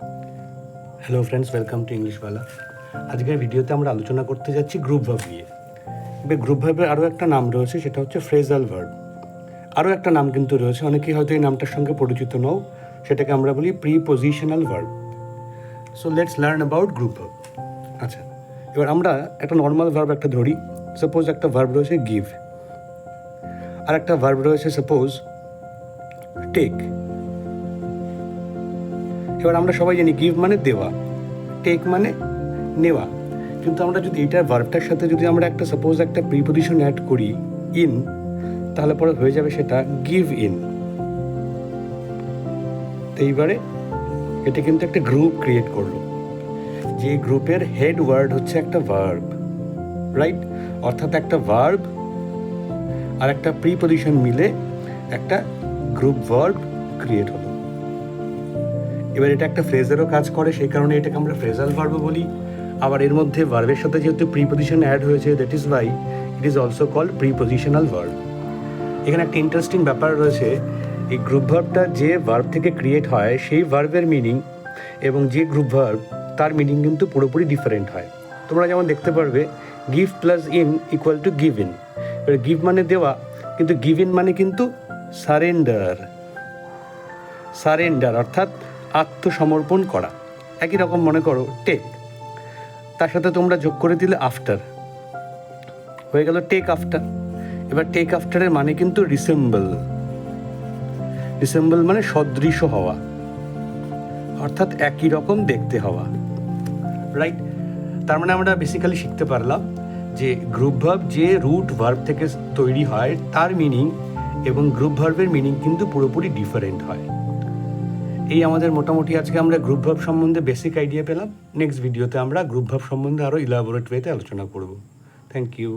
Hello friends, welcome to Englishwala. আজকের ভিডিওতে আমরা আলোচনা করতে যাচ্ছি গ্রুপ ভার্ব নিয়ে। তবে গ্রুপ ভার্বের আরও একটা নাম রয়েছে, সেটা হচ্ছে ফ্রেজাল ভার্ব। আরও একটা নাম কিন্তু রয়েছে, অনেকেই হয়তো এই নামটার সঙ্গে পরিচিত নও, সেটাকে আমরা বলি prepositional verb. So let's learn about group verb. আচ্ছা, এবার আমরা একটা নর্মাল ভার্ব একটা ধরি। সাপোজ একটা ভার্ব রয়েছে গিভ, আর একটা ভার্ব রয়েছে সাপোজ টেক। এবার আমরা সবাই জানি গিভ মানে দেওয়া, টেক মানে নেওয়া। কিন্তু আমরা যদি এইটার ভার্বটার সাথে যদি আমরা একটা সাপোজ একটা প্রিপোজিশন অ্যাড করি ইন, তাহলে পরে হয়ে যাবে সেটা গিভ ইন। তো এইবারে এটা কিন্তু একটা গ্রুপ ক্রিয়েট করলো, যে গ্রুপের হেড ওয়ার্ড হচ্ছে একটা ভার্ব, রাইট? অর্থাৎ একটা ভার্ব আর একটা প্রিপোজিশন মিলে একটা গ্রুপ ভার্ব ক্রিয়েট হলো। এবার এটা একটা ফ্রেজেরও কাজ করে, সেই কারণে এটাকে আমরা ফ্রেজাল ভার্বও বলি। আবার এর মধ্যে ভার্বের সাথে যেহেতু প্রিপোজিশন অ্যাড হয়েছে, that is why it is also called prepositional verb. এখানে একটা ইন্টারেস্টিং ব্যাপার রয়েছে, এই গ্রুপ ভার্বটা যে ভার্ব থেকে ক্রিয়েট হয় সেই ভার্বের মিনিং এবং যে গ্রুপ ভার্ব তার মিনিং কিন্তু পুরোপুরি ডিফারেন্ট হয়। তোমরা যেমন দেখতে পারবে give plus in equal to give in. এবার গিভ মানে দেওয়া, কিন্তু গিভ ইন মানে কিন্তু সারেন্ডার। সারেন্ডার অর্থাৎ আত্মসমর্পণ করা। একই রকম মনে করো টেক, তার সাথে তোমরা যোগ করে দিলে আফটার, হয়ে গেল টেক আফটার। এবার টেক আফটারের মানে কিন্তু রিসেম্বল। রিসেম্বল মানে সদৃশ হওয়া, অর্থাৎ একই রকম দেখতে হওয়া, রাইট? তার মানে আমরা বেসিক্যালি শিখতে পারলাম যে গ্রুপ ভার্ব যে রুট ভার্ব থেকে তৈরি হয় তার মিনিং এবং গ্রুপ ভার্বের মিনিং কিন্তু পুরোপুরি ডিফারেন্ট হয়। এই আমাদের মোটামুটি আজকে আমরা গ্রুপ ভার্ব সম্বন্ধে বেসিক আইডিয়া পেলাম। নেক্সট ভিডিওতে আমরা গ্রুপ ভার্ব সম্বন্ধে আরও ইলাবোরেট ওয়েতে আলোচনা করব। Thank you.